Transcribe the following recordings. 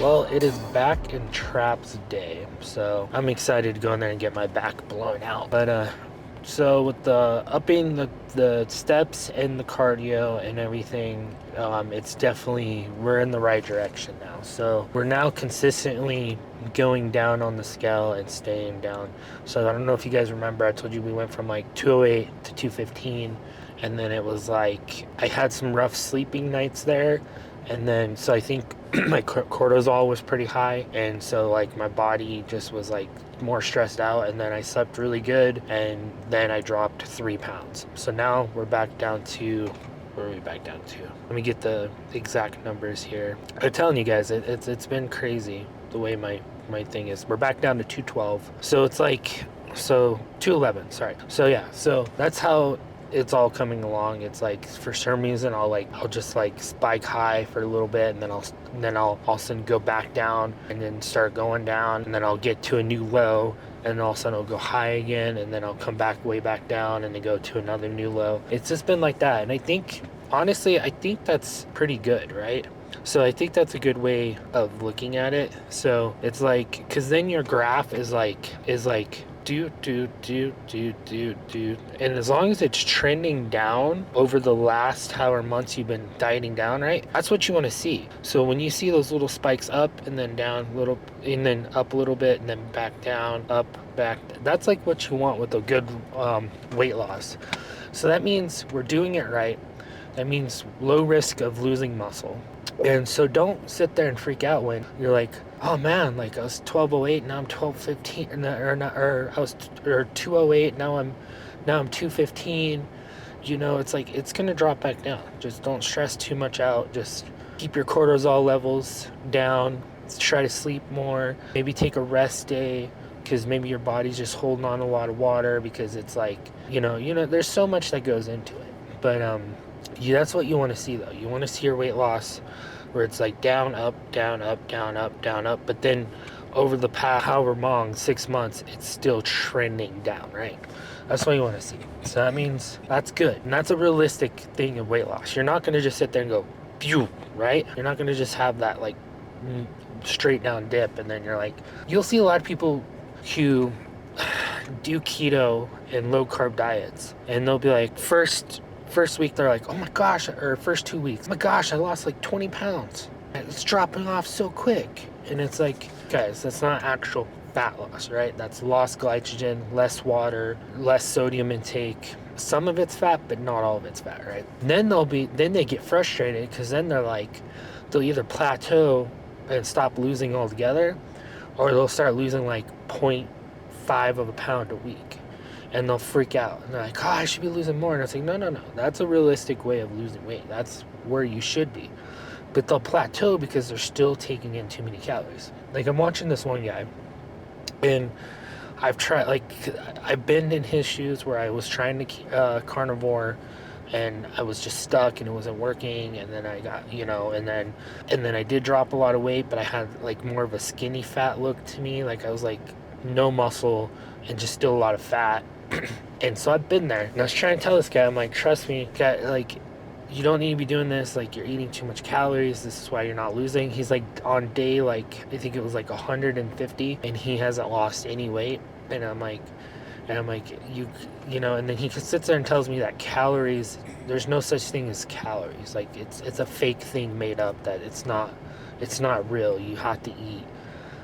Well, it is back in traps day, so I'm excited to go in there and get my back blown out. But so with the upping the steps and the cardio and everything, it's definitely we're in the right direction now. So we're now consistently going down on the scale and staying down. So I don't know if you guys remember, I told you we went from like 208 to 215, and then it was like I had some rough sleeping nights there, and then so I think my cortisol was pretty high, and so like my body just was like more stressed out, and then I slept really good, and then I dropped 3 pounds. So now we're back down to, where are we back down to? Let me get the exact numbers here. I'm telling you guys, it's been crazy the way my thing is. We're back down to 212. So it's like, so 211, sorry. So yeah, so that's how it's all coming along. It's like for some reason I'll just like spike high for a little bit, and then I'll all of a sudden go back down and then start going down, and then I'll get to a new low, and all of a sudden I'll go high again, and then I'll come back way back down and then go to another new low. It's just been like that, and I think honestly I think that's pretty good, right? So I think that's a good way of looking at it. So it's like, because then your graph is like do, and as long as it's trending down over the last however months you've been dieting down, right? That's what you want to see. So when you see those little spikes up and then down a little, and then up a little bit and then back down, up, back, that's like what you want with a good weight loss. So that means we're doing it right. That means low risk of losing muscle. And so don't sit there and freak out when you're like, oh man, like I was 1208, now I'm 1215, or I was 208, now I'm 215. You know, it's like it's gonna drop back down. Just don't stress too much out. Just keep your cortisol levels down. Try to sleep more. Maybe take a rest day, because maybe your body's just holding on a lot of water, because it's like, there's so much that goes into it. But yeah, that's what you want to see though. You want to see your weight loss where it's like down, up, down, up, down, up, down, up. But then over the past however long, 6 months, it's still trending down, right? That's what you want to see. So that means that's good. And that's a realistic thing of weight loss. You're not going to just sit there and go, phew, right? You're not going to just have that like straight down dip. And then you're like, you'll see a lot of people who do keto and low carb diets, and they'll be like, first week they're like, oh my gosh, or first 2 weeks, oh my gosh, I lost like 20 pounds. It's dropping off so quick. And it's like, guys, that's not actual fat loss, right? That's lost glycogen, less water, less sodium intake. Some of it's fat, but not all of it's fat, right? And then they get frustrated, because then they'll either plateau and stop losing altogether, or they'll start losing like 0.5 of a pound a week. And they'll freak out, and they're like, oh, I should be losing more. And it's like, no, that's a realistic way of losing weight. That's where you should be. But they'll plateau because they're still taking in too many calories. Like, I'm watching this one guy, and I've been in his shoes where I was trying to carnivore, and I was just stuck and it wasn't working. And then I got, and then I did drop a lot of weight, but I had like more of a skinny fat look to me. Like I was like no muscle and just still a lot of fat. And so I've been there, and I was trying to tell this guy, I'm like, trust me, guy, like, you don't need to be doing this. Like, you're eating too much calories. This is why you're not losing. He's like on day, like, I think it was like 150, and he hasn't lost any weight. And I'm like, and then he sits there and tells me that calories, there's no such thing as calories. Like, it's a fake thing made up, that it's not real. You have to eat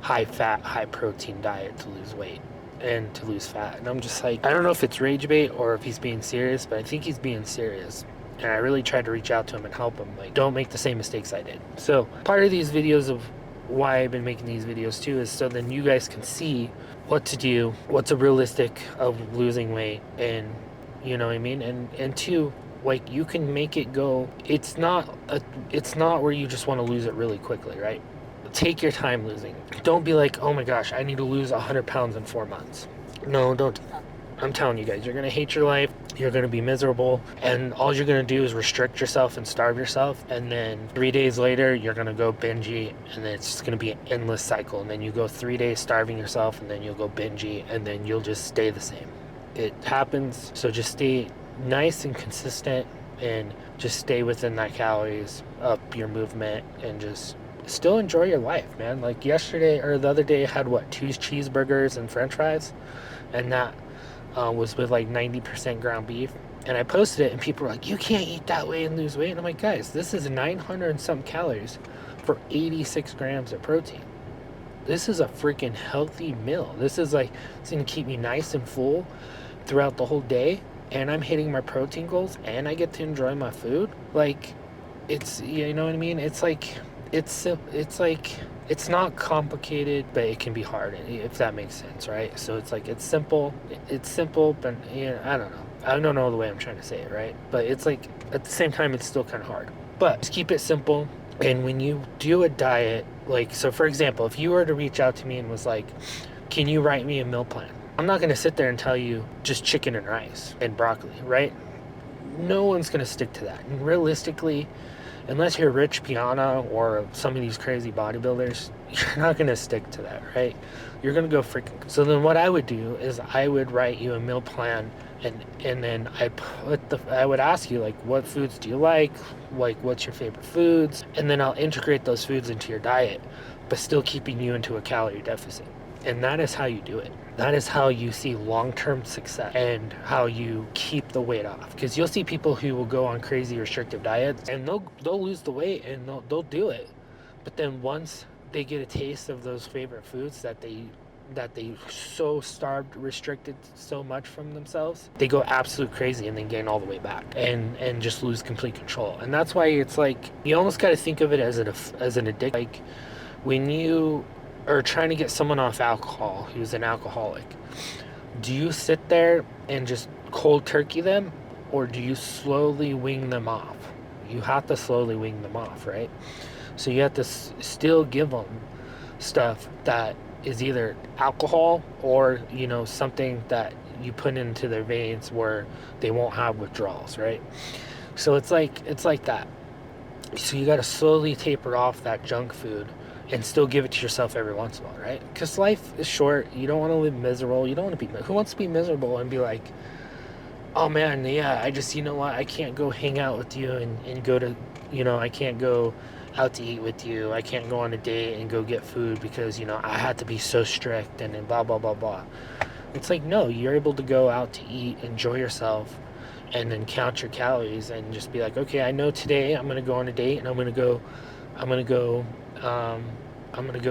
high fat, high protein diet to lose weight and to lose fat. And I'm just like, I don't know if it's rage bait or if he's being serious, but I think he's being serious. And I really tried to reach out to him and help him, like, don't make the same mistakes I did. So part of these videos of why I've been making these videos too is so then you guys can see what to do, what's a realistic of losing weight, and you know what I mean? And two, like, you can make it go, it's not where you just want to lose it really quickly, right? Take your time losing. Don't be like, oh my gosh, I need to lose 100 pounds in 4 months. No, don't do that. I'm telling you guys, you're going to hate your life. You're going to be miserable. And all you're going to do is restrict yourself and starve yourself. And then 3 days later, you're going to go binge eat. And then it's just going to be an endless cycle. And then you go 3 days starving yourself. And then you'll go binge eat. And then you'll just stay the same. It happens. So just stay nice and consistent. And just stay within that calories, up your movement. And just still enjoy your life, man. Like yesterday or the other day, I had what, two cheeseburgers and French fries, and that was with like 90% ground beef. And I posted it, and people were like, "You can't eat that way and lose weight." And I'm like, guys, this is 900 and some calories for 86 grams of protein. This is a freaking healthy meal. This is like, it's gonna keep me nice and full throughout the whole day, and I'm hitting my protein goals, and I get to enjoy my food. Like, it's, you know what I mean? It's like, it's like, it's not complicated, but it can be hard, if that makes sense, right? So it's like, it's simple, but I don't know. I don't know the way I'm trying to say it, right? But it's like, at the same time, it's still kind of hard. But just keep it simple. And when you do a diet, like, so for example, if you were to reach out to me and was like, can you write me a meal plan? I'm not going to sit there and tell you just chicken and rice and broccoli, right? No one's going to stick to that. And realistically, unless you're Rich Piana or some of these crazy bodybuilders, you're not going to stick to that, right? You're going to go freaking. So then what I would do is I would write you a meal plan, and then I would ask you, like, what foods do you like what's your favorite foods, and then I'll integrate those foods into your diet, but still keeping you into a calorie deficit. And that is how you do it. That is how you see long-term success and how you keep the weight off. Because you'll see people who will go on crazy restrictive diets, and they'll lose the weight, and they'll do it. But then once they get a taste of those favorite foods that they so starved, restricted so much from themselves, they go absolute crazy and then gain all the way back and just lose complete control. And that's why it's like, you almost got to think of it as an addiction. Like, when you are trying to get someone off alcohol who's an alcoholic, do you sit there and just cold turkey them, or do you slowly wean them off? You have to slowly wean them off, right? So you have to still give them stuff that is either alcohol or, something that you put into their veins where they won't have withdrawals, right? So it's like that. So you got to slowly taper off that junk food and still give it to yourself every once in a while, right? Because life is short. You don't want to live miserable. You don't want to be, who wants to be miserable and be like, oh man, yeah, I just, you know what, I can't go hang out with you and go to, I can't go out to eat with you. I can't go on a date and go get food because, I had to be so strict and blah, blah, blah, blah. It's like, no, you're able to go out to eat, enjoy yourself, and then count your calories and just be like, okay, I know today I'm going to go on a date, and I'm going to go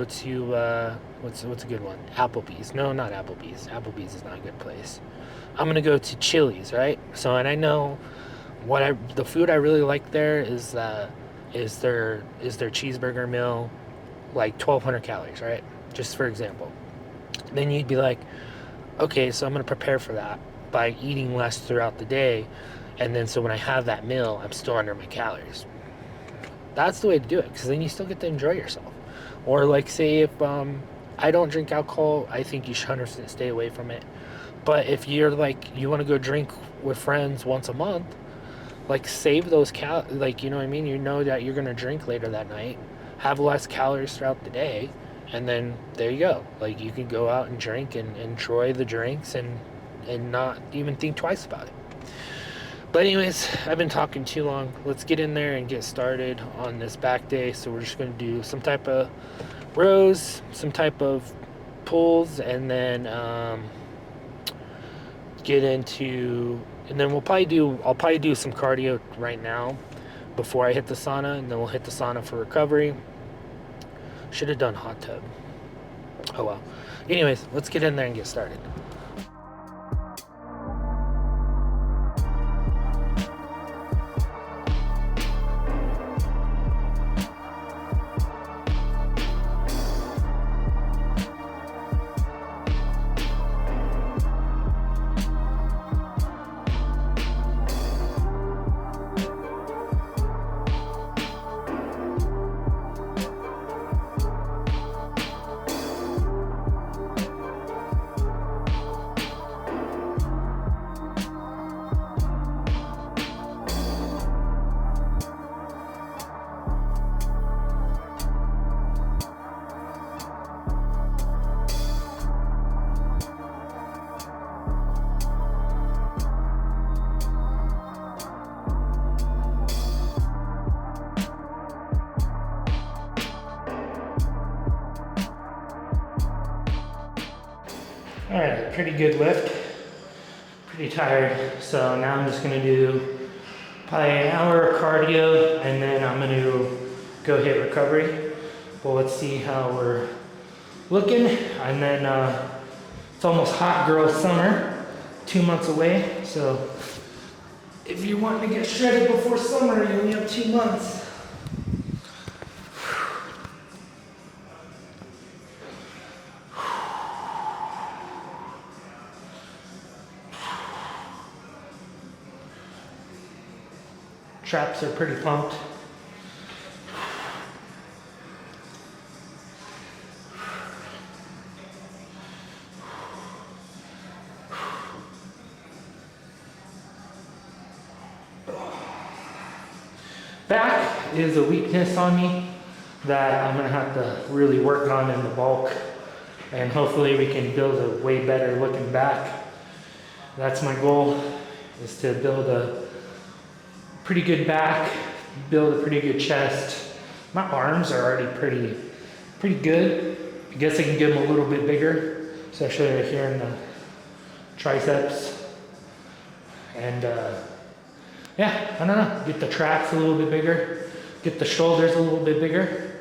to, what's a good one? Applebee's. No, not Applebee's. Applebee's is not a good place. I'm going to go to Chili's, right? So, and I know the food I really like there is their cheeseburger meal, like 1,200 calories, right? Just for example. Then you'd be like, okay, so I'm going to prepare for that by eating less throughout the day, and then so when I have that meal, I'm still under my calories. That's the way to do it, because then you still get to enjoy yourself. Or like, say if I don't drink alcohol, I think you should 100% stay away from it. But if you're like, you want to go drink with friends once a month, like, save those like, you know what I mean? You know that you're going to drink later that night, have less calories throughout the day, and then there you go. Like, you can go out and drink and enjoy the drinks and not even think twice about it. But anyways, I've been talking too long. Let's get in there and get started on this back day. So we're just going to do some type of rows, some type of pulls, and then get into, and then I'll probably do some cardio right now before I hit the sauna, and then we'll hit the sauna for recovery. Should have done hot tub. Oh well. Anyways, let's get in there and get started. pretty good lift. Pretty tired, so now I'm just gonna do probably an hour of cardio, and then I'm gonna go hit recovery. But let's see how we're looking. And then it's almost hot girl summer, 2 months away. So if you want to get shredded before summer, you only have 2 months. Traps are pretty pumped. Back is a weakness on me that I'm gonna have to really work on in the bulk, and hopefully we can build a way better looking back. That's my goal, is to build a pretty good back, build a pretty good chest. My arms are already pretty good. I guess I can get them a little bit bigger, especially right here in the triceps. And yeah, I don't know, get the traps a little bit bigger, get the shoulders a little bit bigger,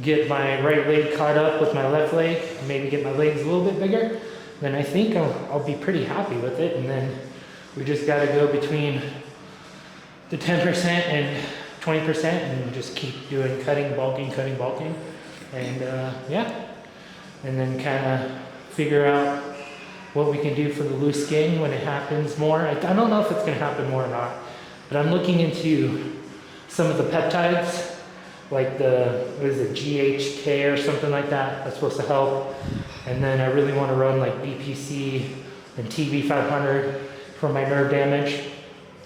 get my right leg caught up with my left leg, maybe get my legs a little bit bigger. Then I think I'll be pretty happy with it. And then we just gotta go between the 10% and 20% and just keep doing cutting, bulking. And yeah, and then kind of figure out what we can do for the loose skin when it happens more. I don't know if it's gonna happen more or not, but I'm looking into some of the peptides, like what is it, GHK or something like that. That's supposed to help. And then I really want to run like BPC and TB500 for my nerve damage,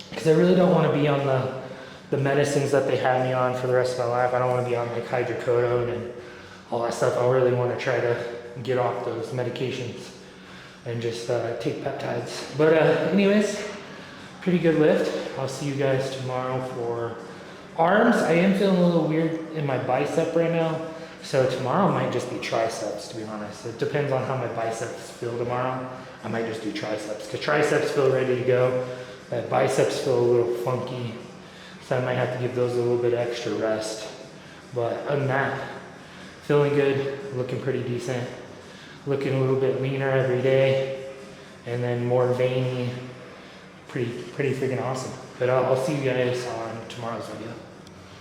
because I really don't want to be on the medicines that they have me on for the rest of my life. I don't want to be on like hydrocodone and all that stuff. I really want to try to get off those medications and just take peptides. But anyways, pretty good lift. I'll see you guys tomorrow for arms. I am feeling a little weird in my bicep right now, so tomorrow might just be triceps, to be honest. It depends on how my biceps feel tomorrow. I might just do triceps, because triceps feel ready to go. Biceps feel a little funky, so I might have to give those a little bit extra rest. But other than that, feeling good, looking pretty decent, looking a little bit leaner every day, and then more veiny. Pretty freaking awesome. But I'll see you guys on tomorrow's video.